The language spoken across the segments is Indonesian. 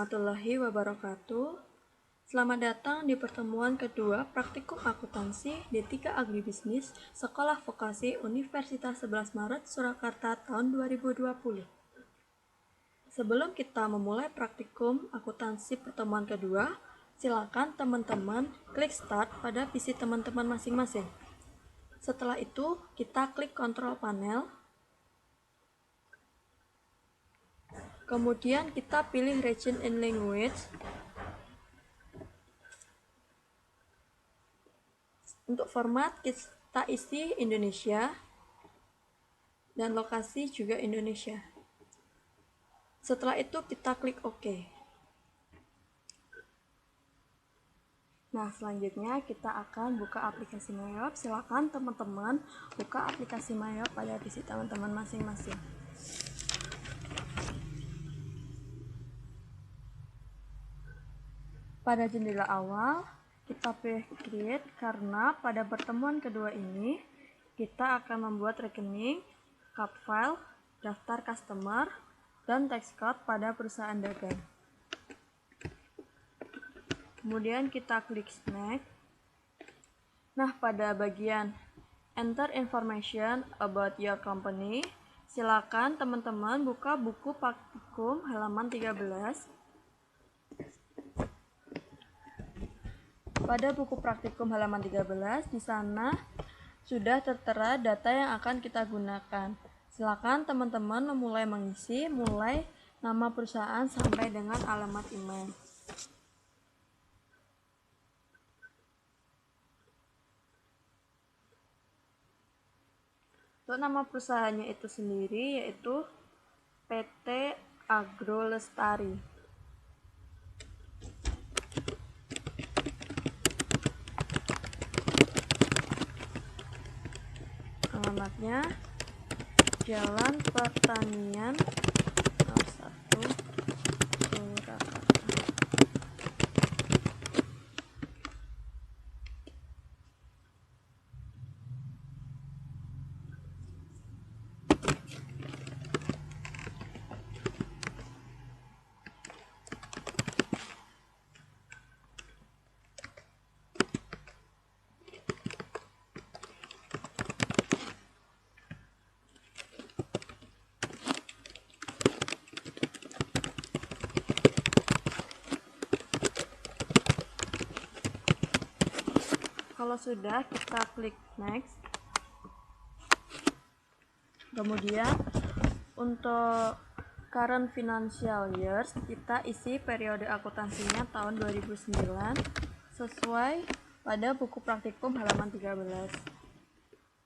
warahmatullahi wabarakatuh. Selamat datang di pertemuan kedua Praktikum Akuntansi D3 Agribisnis Sekolah Vokasi Universitas 11 Maret Surakarta tahun 2020. Sebelum kita memulai praktikum akuntansi pertemuan kedua, silakan teman-teman klik start pada PC teman-teman masing-masing. Setelah itu, kita klik kontrol panel. Kemudian kita pilih region and language. Untuk format kita isi Indonesia dan lokasi juga Indonesia. Setelah itu kita klik OK. Nah, selanjutnya kita akan buka aplikasi MyYop. Silakan teman-teman buka aplikasi MyYop pada PC teman-teman masing-masing. Pada jendela awal, kita pilih create karena pada pertemuan kedua ini, kita akan membuat rekening, card file, daftar customer, dan tax code pada perusahaan dagang. Kemudian kita klik next. Nah, pada bagian enter information about your company, silakan teman-teman buka buku praktikum halaman 13. Pada buku praktikum halaman 13, di sana sudah tertera data yang akan kita gunakan. Silakan teman-teman memulai mengisi, mulai nama perusahaan sampai dengan alamat email. Untuk nama perusahaannya itu sendiri yaitu PT Agro Lestari. Alamatnya Jalan Pertanian nomor 1 Surakarta. Kalau sudah, kita klik next. Kemudian untuk current financial years, kita isi periode akuntansinya tahun 2009 sesuai pada buku praktikum halaman 13.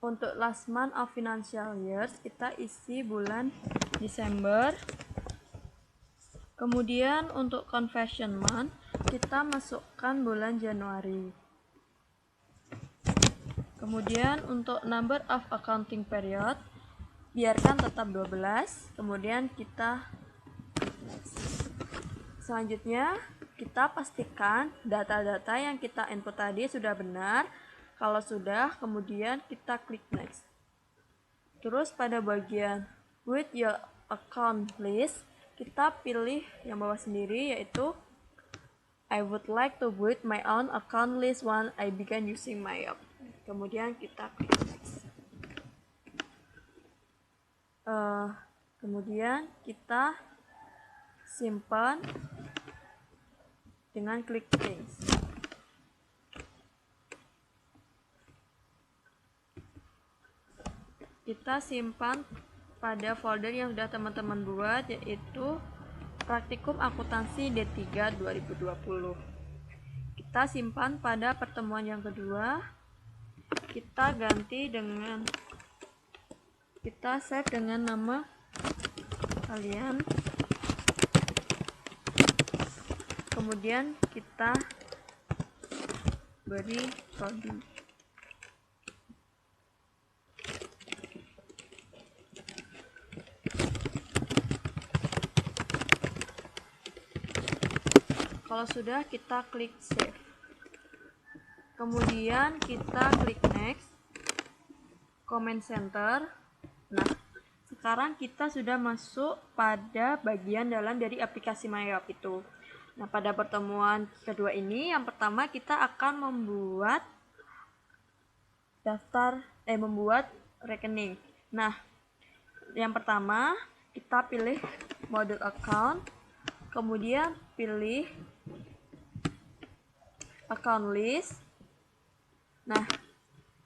Untuk last month of financial years, kita isi bulan Desember. Kemudian untuk conversion month, kita masukkan bulan Januari. Kemudian untuk number of accounting period, biarkan tetap 12. Kemudian kita selanjutnya kita pastikan data-data yang kita input tadi sudah benar. Kalau sudah, kemudian kita klik next. Terus pada bagian with your account list, kita pilih yang bawah sendiri yaitu I would like to build my own account list when I began using MyYop. Kemudian kita klik next. Kemudian kita simpan dengan klik change. Kita simpan pada folder yang sudah teman-teman buat, yaitu Praktikum Akuntansi D3 2020. Kita simpan pada pertemuan yang kedua. Kita ganti dengan, kita save dengan nama kalian. Kemudian kita beri prodi. Kalau sudah, kita klik save. Kemudian kita klik next, comment center. Nah, sekarang kita sudah masuk pada bagian dalam dari aplikasi MyYop itu. Nah, pada pertemuan kedua ini, yang pertama kita akan membuat membuat rekening. Nah, yang pertama kita pilih model account, kemudian pilih account list. Nah,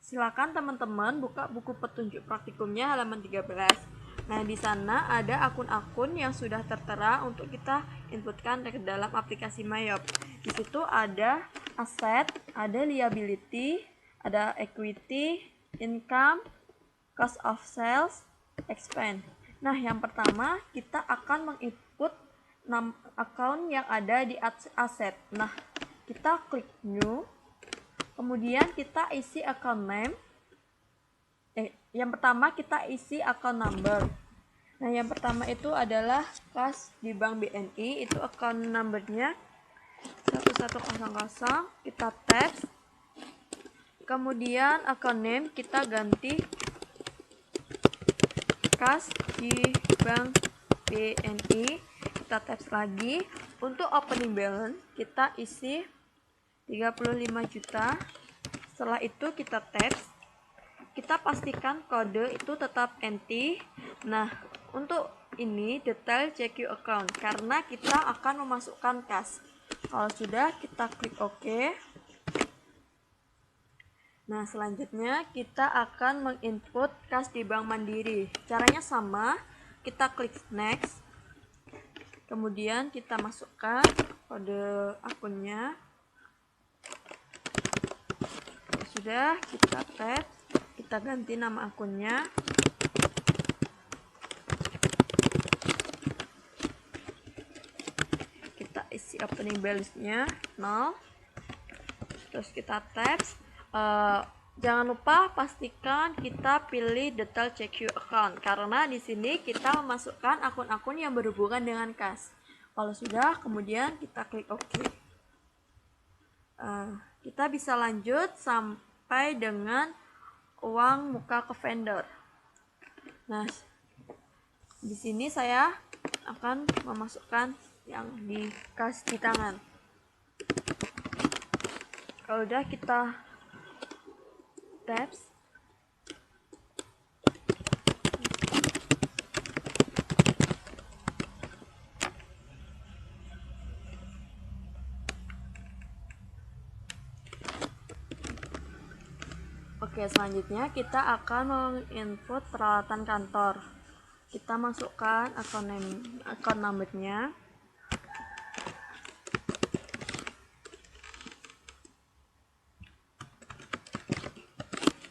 silakan teman-teman buka buku petunjuk praktikumnya halaman 13. Nah, di sana ada akun-akun yang sudah tertera untuk kita inputkan ke dalam aplikasi Mayop. Di situ ada aset, ada liability, ada equity, income, cost of sales, expense. Nah, yang pertama kita akan menginput akun yang ada di aset. Nah, kita klik new, kemudian kita isi account name. Yang pertama kita isi account number. Nah, yang pertama itu adalah kas di Bank BNI, itu account numbernya 1100, kita tab. Kemudian account name kita ganti kas di Bank BNI, kita tab lagi. Untuk opening balance kita isi 35 juta. Setelah itu kita tab. Kita pastikan kode itu tetap NT. Nah, untuk ini detail CQ account karena kita akan memasukkan kas. Kalau sudah, kita klik OK. Nah, selanjutnya kita akan menginput kas di Bank Mandiri. Caranya sama, kita klik next. Kemudian kita masukkan kode akunnya. Sudah, kita tab, kita ganti nama akunnya. Kita isi opening balance-nya 0. Terus kita tab. Jangan lupa pastikan kita pilih detail CQ account karena di sini kita memasukkan akun-akun yang berhubungan dengan kas. Kalau sudah, kemudian kita klik OK. Kita bisa lanjut sampai dengan uang muka ke vendor. Nah, di sini saya akan memasukkan yang di kas di tangan. Kalau udah, kita tabs. Oke, selanjutnya kita akan menginput peralatan kantor. Kita masukkan account numbernya.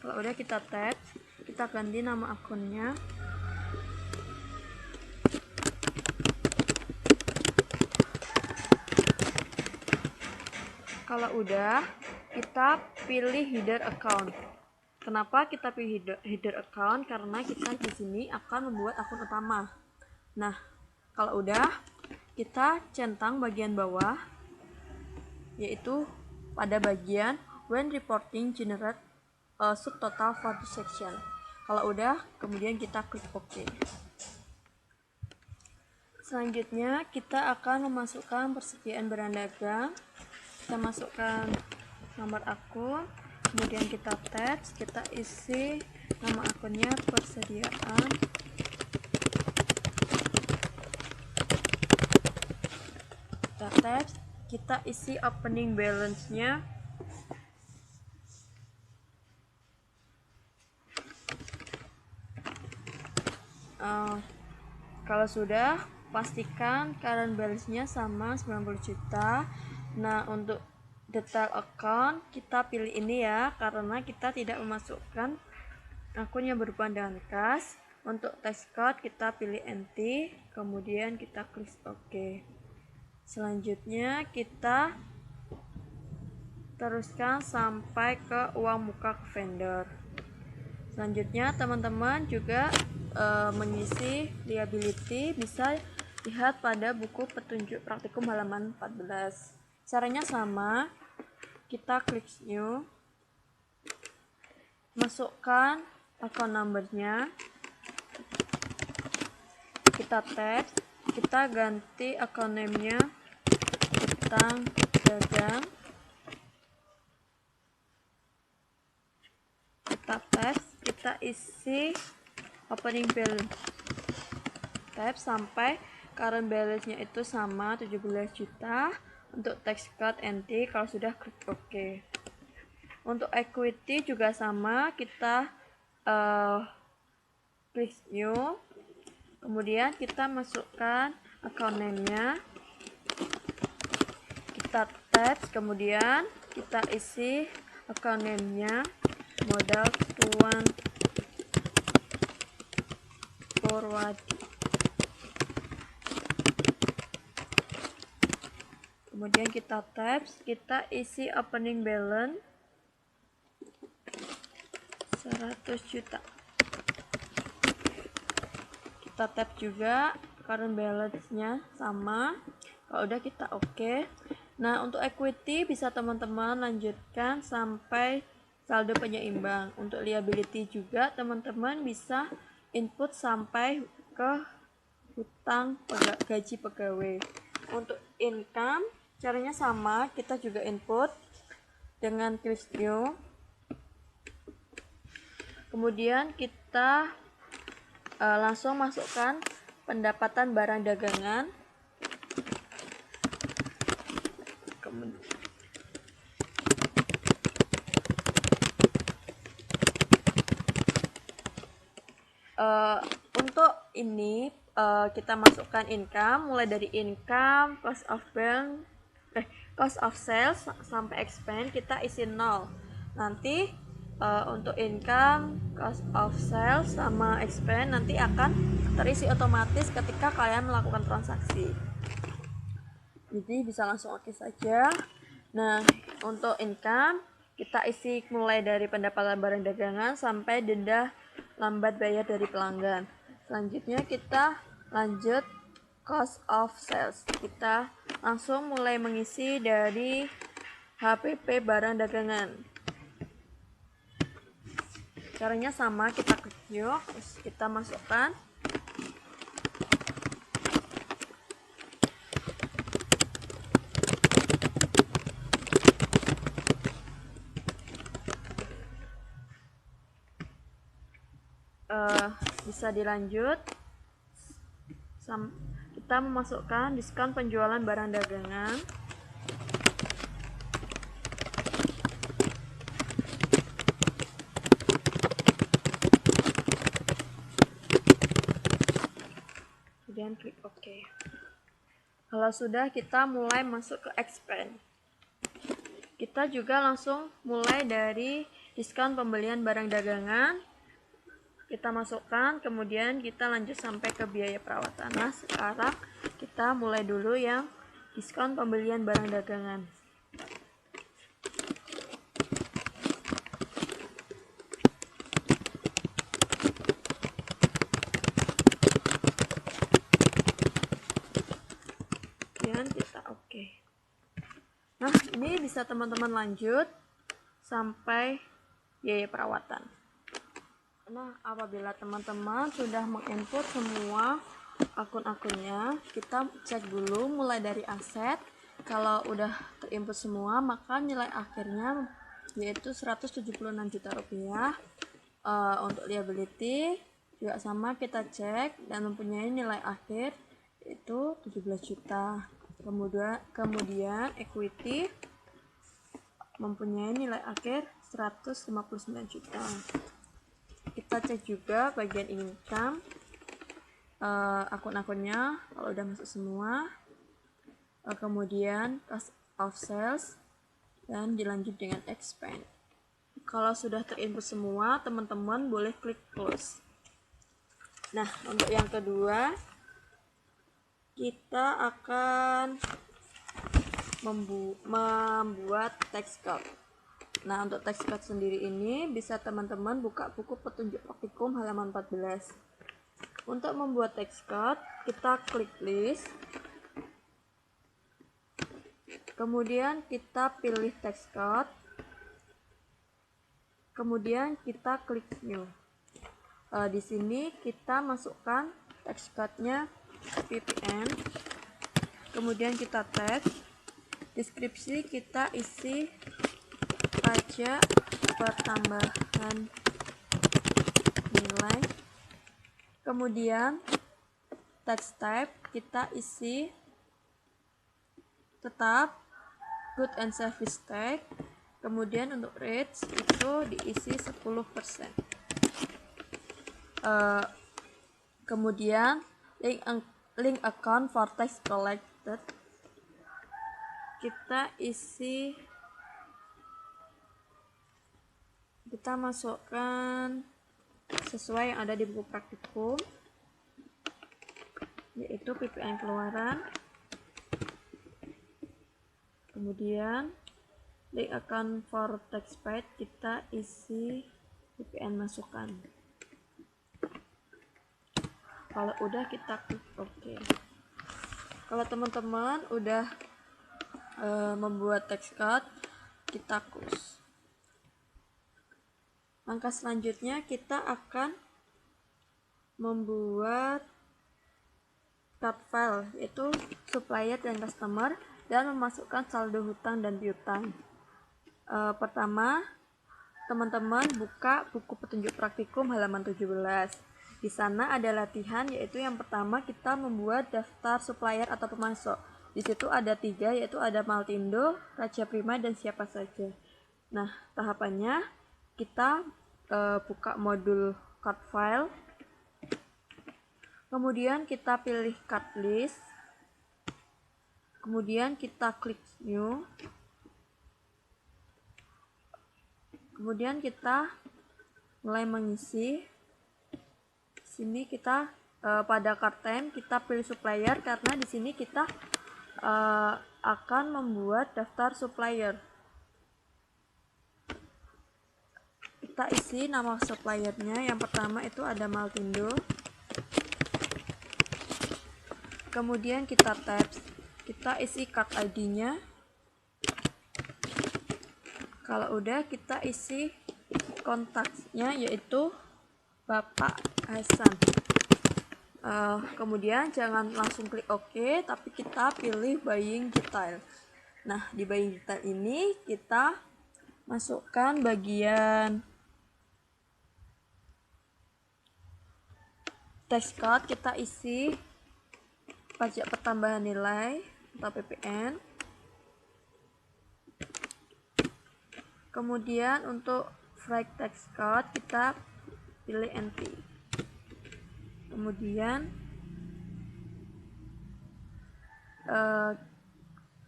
Kalau udah, kita tab, kita ganti nama akunnya. Kalau udah, kita pilih header account. Kenapa kita pilih header account? Karena kita di sini akan membuat akun utama. Nah, kalau udah, kita centang bagian bawah, yaitu pada bagian when reporting generate subtotal for the section. Kalau udah, kemudian kita klik OK. Selanjutnya kita akan memasukkan persediaan barang dagang. Kita masukkan nomor akun, kemudian kita tab, kita isi nama akunnya persediaan. Kita tab, kita isi opening balance-nya. Kalau sudah, pastikan current balance-nya sama 90 juta. Nah, untuk detail account kita pilih ini ya, karena kita tidak memasukkan akun yang berhubungan dengan kas. Untuk text code kita pilih NT, kemudian kita klik OK. Selanjutnya kita teruskan sampai ke uang muka ke vendor. Selanjutnya teman-teman juga mengisi liability, bisa lihat pada buku petunjuk praktikum halaman 14. Caranya sama, kita klik new, masukkan account numbernya, kita tab, kita ganti account name-nya PP tentang dagang. Kita tab, kita isi opening balance, tab sampai current balance-nya itu sama 17 juta. Untuk tax cut NT kalau sudah klik OK. Untuk equity juga sama, kita klik new, kemudian kita masukkan account name-nya, kita tab, kemudian kita isi account name-nya modal tuan forward. Kemudian kita tab, kita isi opening balance 100 juta. Kita tab juga current balance-nya sama. Kalau udah kita OK. Nah, untuk equity bisa teman-teman lanjutkan sampai saldo penyeimbang. Untuk liability juga teman-teman bisa input sampai ke hutang gaji pegawai. Untuk income caranya sama, kita juga input dengan klik new. Kemudian kita langsung masukkan pendapatan barang dagangan. Untuk ini kita masukkan income, mulai dari income, cost of sales sampai expense kita isi 0. Nanti untuk income, cost of sales sama expense nanti akan terisi otomatis ketika kalian melakukan transaksi. Jadi bisa langsung OK saja. Nah, untuk income kita isi mulai dari pendapatan barang dagangan sampai denda lambat bayar dari pelanggan. Selanjutnya kita lanjut cost of sales. Kita langsung mulai mengisi dari HPP barang dagangan. Caranya sama, kita klik new, terus kita masukkan bisa dilanjut. Kita memasukkan diskon penjualan barang dagangan. Kemudian klik OK. Kalau sudah, kita mulai masuk ke expense. Kita juga langsung mulai dari diskon pembelian barang dagangan. Kita masukkan, kemudian kita lanjut sampai ke biaya perawatan. Nah, sekarang kita mulai dulu yang diskon pembelian barang dagangan. Kemudian kita OK. Nah, ini bisa teman-teman lanjut sampai biaya perawatan. Nah, apabila teman-teman sudah menginput semua akun-akunnya, kita cek dulu mulai dari aset. Kalau udah terinput semua, maka nilai akhirnya yaitu 176 juta rupiah. Untuk liability juga sama, kita cek dan mempunyai nilai akhir yaitu 17 juta. Kemudian equity mempunyai nilai akhir 159 juta. Kita cek juga bagian income, akun-akunnya kalau udah masuk semua, kemudian cost of sales, dan dilanjut dengan expense. Kalau sudah terinput semua, teman-teman boleh klik close. Nah, untuk yang kedua, kita akan membuat tax cut. Nah, untuk tax cut sendiri ini bisa teman-teman buka buku petunjuk praktikum halaman 14. Untuk membuat tax cut, kita klik list. Kemudian kita pilih tax cut. Kemudian kita klik new. Di sini kita masukkan tax cut-nya PPN. Kemudian kita tab. Deskripsi kita isi pajak pertambahan nilai. Kemudian tax type kita isi tetap good and service tax. Kemudian untuk rates itu diisi 10%. Kemudian link account for tax collected kita masukkan sesuai yang ada di buku praktikum, yaitu PPN keluaran. Kemudian link account for tax paid kita isi PPN masukan. Kalau udah kita klik OK. Kalau teman-teman udah membuat tax card, kita close. Langkah selanjutnya kita akan membuat card file, yaitu supplier dan customer, dan memasukkan saldo hutang dan piutang. Pertama, teman-teman buka buku petunjuk praktikum halaman 17. Di sana ada latihan, yaitu yang pertama kita membuat daftar supplier atau pemasok. Di situ ada 3, yaitu ada Maltindo, Raja Prima, dan siapa saja. Nah, tahapannya kita buka modul card file. Kemudian kita pilih card list. Kemudian kita klik new. Kemudian kita mulai mengisi. Sini kita pada card time kita pilih supplier, karena di sini kita akan membuat daftar supplier. Kita isi nama suppliernya. Yang pertama itu ada Maltindo. Kemudian kita tabs, kita isi card ID-nya. Kalau udah, kita isi kontaknya, yaitu Bapak Hasan. Kemudian jangan langsung klik OK, tapi kita pilih buying detail. Nah, di buying detail ini kita masukkan bagian tax card, kita isi pajak pertambahan nilai atau PPN. Kemudian untuk freight tax card kita pilih NT. Kemudian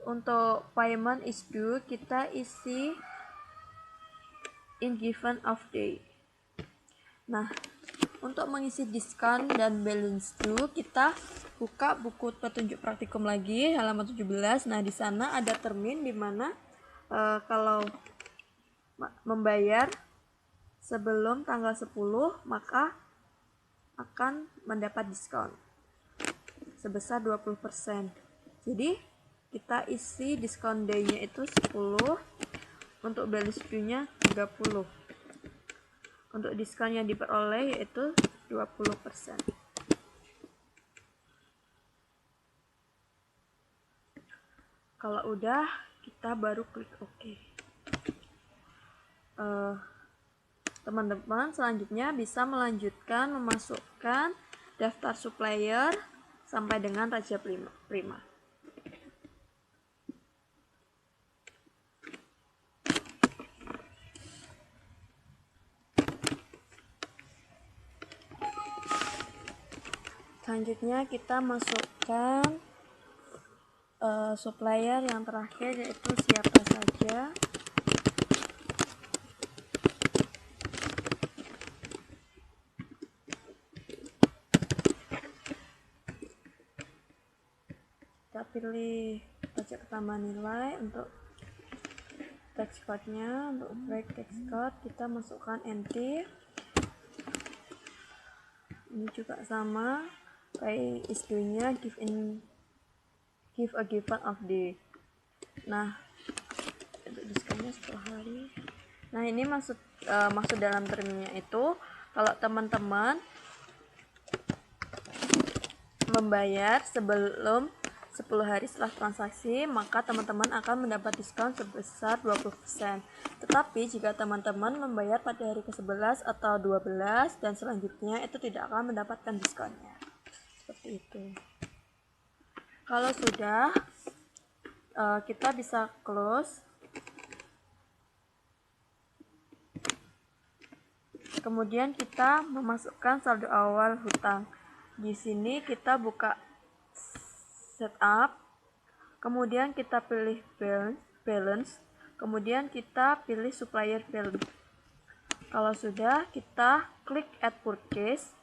untuk payment is due kita isi in given of day. Nah, untuk mengisi diskon dan balance due kita buka buku petunjuk praktikum lagi halaman 17. Nah, di sana ada termin di mana kalau membayar sebelum tanggal 10 maka akan mendapat diskon sebesar 20%. Jadi kita isi diskon day-nya itu 10, untuk balance due-nya 30. Untuk diskon yang diperoleh yaitu 20%. Kalau udah, kita baru klik OK. Teman-teman selanjutnya bisa melanjutkan memasukkan daftar supplier sampai dengan Raja Prima. Selanjutnya kita masukkan supplier yang terakhir, yaitu siapa saja. Kita pilih pajak pertambahan nilai. Untuk tax code-nya, untuk break tax code kita masukkan NT. Ini juga sama, pay is due-nya give a given of day. Nah, untuk diskonnya 10 hari. Nah, ini maksud dalam terminnya itu kalau teman-teman membayar sebelum 10 hari setelah transaksi, maka teman-teman akan mendapat diskon sebesar 20%. Tetapi jika teman-teman membayar pada hari ke-11 atau 12 dan selanjutnya, itu tidak akan mendapatkan diskonnya. Seperti itu. Kalau sudah, kita bisa close. Kemudian kita memasukkan saldo awal hutang. Di sini kita buka setup, kemudian kita pilih balance, kemudian kita pilih supplier balance. Kalau sudah, kita klik add purchase,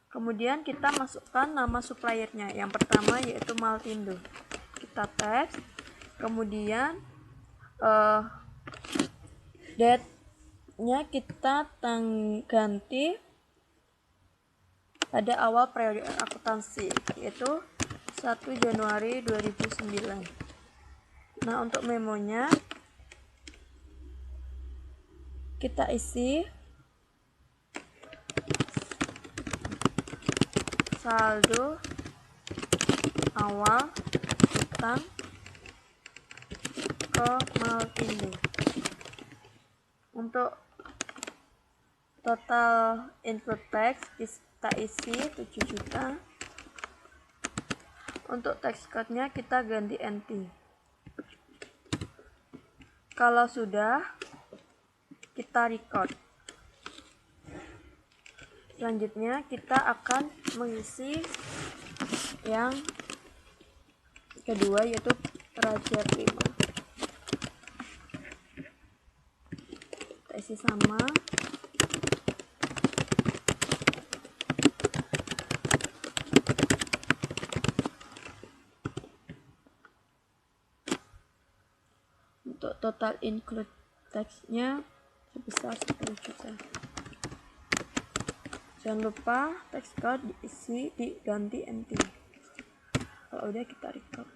kemudian kita masukkan nama suppliernya. Yang pertama yaitu Maltindo. Kita tab, kemudian date-nya kita ganti pada awal periode akuntansi, yaitu 1 Januari 2009. Nah, untuk memonya kita isi saldo awal hutang ke Maltindo. Untuk total input tax kita isi 7 juta. Untuk tax code-nya kita ganti NT. Kalau sudah, kita record. Selanjutnya kita akan mengisi yang kedua, yaitu Raja Prima. Kita isi sama. Untuk total include tax-nya sebesar 10 juta. Jangan lupa tax code diganti NT. Kalau udah, kita record.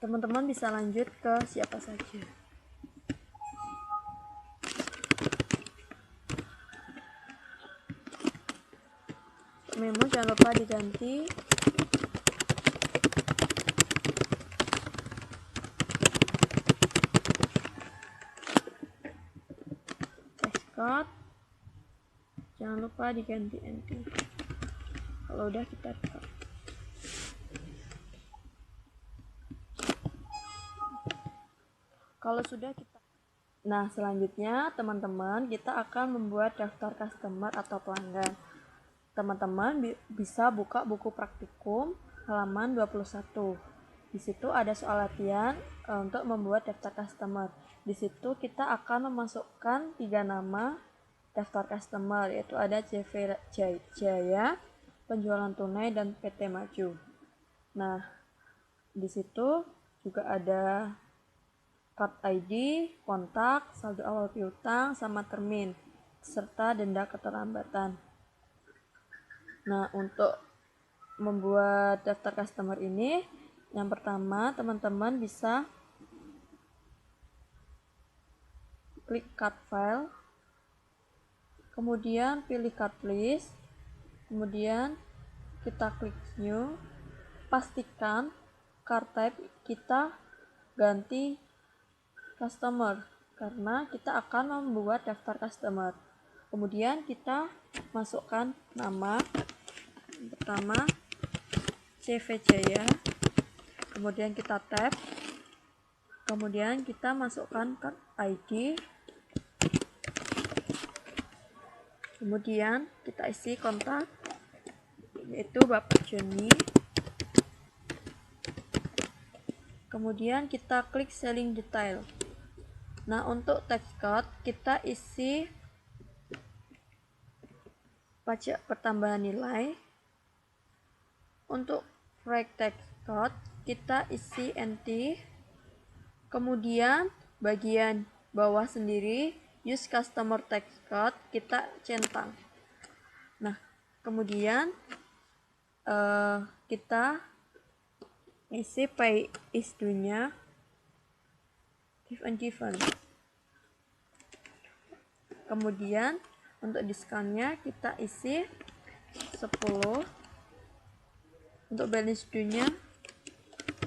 Teman-teman bisa lanjut ke siapa saja. Memo jangan lupa diganti. Code jangan lupa diganti NT. Kalau udah, kita record. Kalau sudah, nah, selanjutnya teman-teman, kita akan membuat daftar customer atau pelanggan. Teman-teman bisa buka buku praktikum halaman 21. Di situ ada soal latihan untuk membuat daftar customer. Di situ kita akan memasukkan 3 nama daftar customer, yaitu ada CV Jaya, Penjualan Tunai, dan PT Maju. Nah, di situ juga ada card ID, kontak, saldo awal piutang, sama termin, serta denda keterlambatan. Nah, untuk membuat daftar customer ini, yang pertama teman-teman bisa klik card file, kemudian pilih card list, kemudian kita klik new, pastikan card type kita ganti customer karena kita akan membuat daftar customer. Kemudian kita masukkan nama. Yang pertama CV Jaya, kemudian kita tab, kemudian kita masukkan card ID, kemudian kita isi kontak, yaitu Bapak Joni, kemudian kita klik selling detail. Nah, untuk tax code kita isi pajak pertambahan nilai. Untuk proyek tax code kita isi NT, kemudian bagian bawah sendiri use customer tax code kita centang. Nah, kemudian kita isi pay is due-nya given. Kemudian untuk diskonnya kita isi 10. Untuk balance due-nya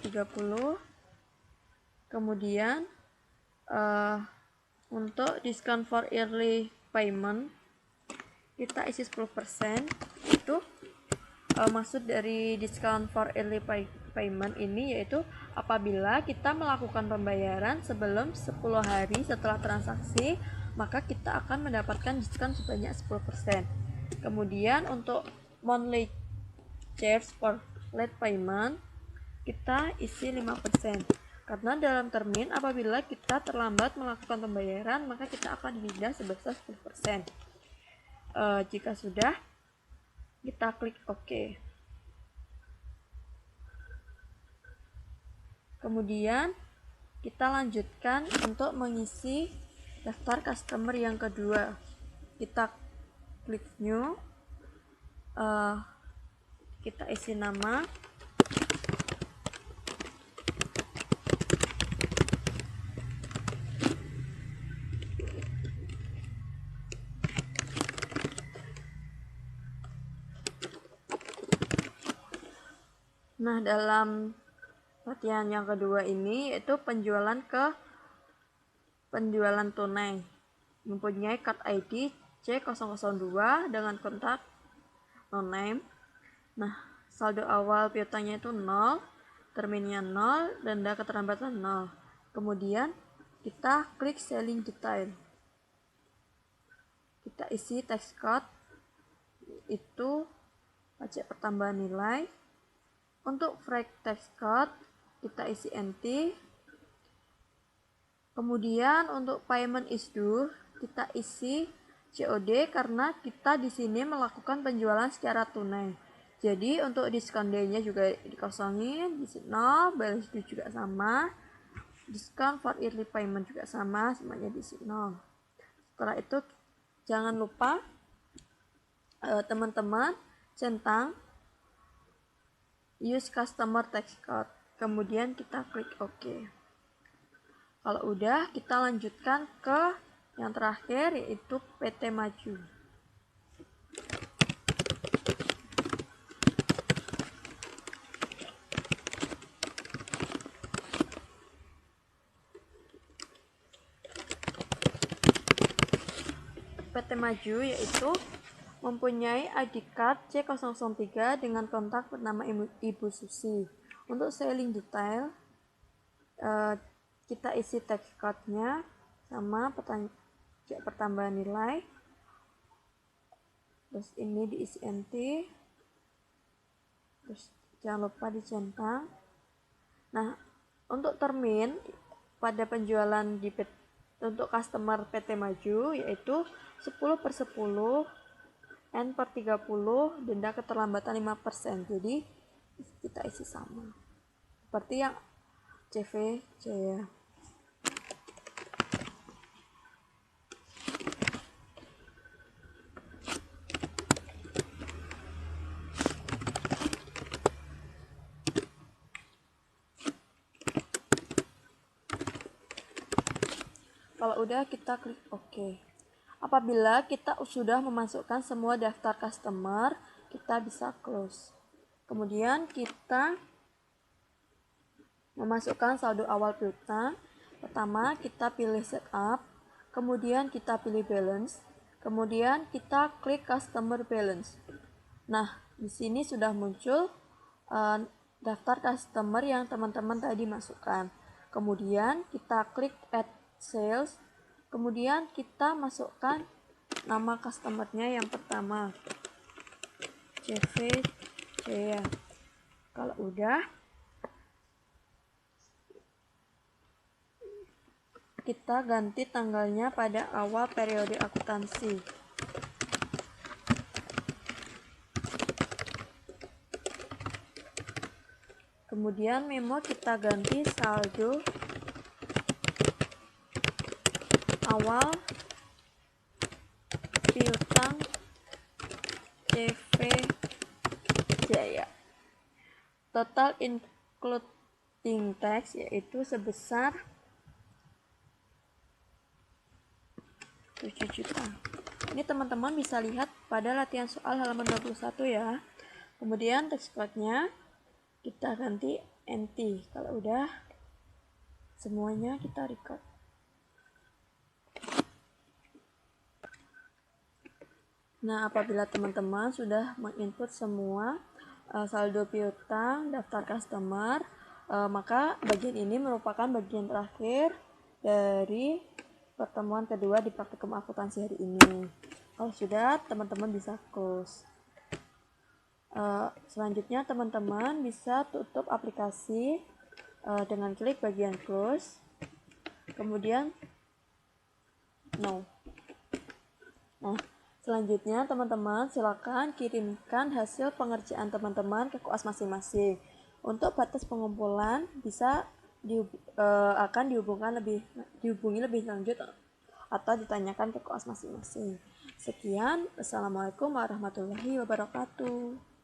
30. Kemudian untuk discount for early payment kita isi 10%. Itu maksud dari discount for early payment ini yaitu apabila kita melakukan pembayaran sebelum 10 hari setelah transaksi, maka kita akan mendapatkan diskon sebanyak 10%. Kemudian untuk monthly charge for late payment kita isi 5%. Karena dalam termin apabila kita terlambat melakukan pembayaran, maka kita akan didenda sebesar 10%. Jika sudah, kita klik OK. Kemudian kita lanjutkan untuk mengisi daftar customer yang kedua. Kita klik new, kita isi nama, nah dalam latihan yang kedua ini yaitu penjualan tunai, mempunyai card ID C002 dengan kontak no name. Nah, saldo awal piutangnya itu 0, terminnya 0, denda keterlambatan 0. Kemudian kita klik selling detail. Kita isi text code itu pajak pertambahan nilai. Untuk freak text code kita isi NT. Kemudian untuk payment is due kita isi COD karena kita di sini melakukan penjualan secara tunai. Jadi untuk diskon day-nya juga dikosongin, di 0, balance due juga sama, diskon for early payment juga sama, semuanya di 0. Setelah itu jangan lupa teman-teman centang use customer text code, kemudian kita klik OK. Kalau udah, kita lanjutkan ke yang terakhir yaitu PT Maju. PT Maju yaitu mempunyai ID card C003 dengan kontak bernama Ibu Susi. Untuk selling detail kita isi text code-nya sama pajak pertambahan nilai. Terus ini diisi NT. Terus jangan lupa dicentang. Nah, untuk termin pada penjualan untuk customer PT Maju yaitu 10/10 N/30, denda keterlambatan 5%. Jadi kita isi sama seperti yang CV Jaya. Kalau udah, kita klik OK. Apabila kita sudah memasukkan semua daftar customer, kita bisa close. Kemudian kita memasukkan saldo awal piutang. Pertama kita pilih setup, kemudian kita pilih balance, kemudian kita klik customer balance. Nah, di sini sudah muncul daftar customer yang teman-teman tadi masukkan. Kemudian kita klik add sales. Kemudian kita masukkan nama customernya yang pertama, CV Jaya. Kalau udah, kita ganti tanggalnya pada awal periode akuntansi. Kemudian memo kita ganti saldo awal piutang CV Jaya. Total including tax yaitu sebesar 7 juta. Ini teman-teman bisa lihat pada latihan soal halaman 21 ya. Kemudian text code-nya kita ganti NT. Kalau udah semuanya kita record. Nah, apabila teman-teman sudah menginput semua saldo piutang, daftar customer, maka bagian ini merupakan bagian terakhir dari pertemuan kedua di praktikum akuntansi hari ini. Kalau sudah, teman-teman bisa close. Selanjutnya teman-teman bisa tutup aplikasi dengan klik bagian close, kemudian no. Nah, selanjutnya teman-teman silakan kirimkan hasil pengerjaan teman-teman ke koas masing-masing. Untuk batas pengumpulan bisa akan dihubungi lebih lanjut atau ditanyakan ke koas masing-masing. Sekian, Assalamualaikum warahmatullahi wabarakatuh.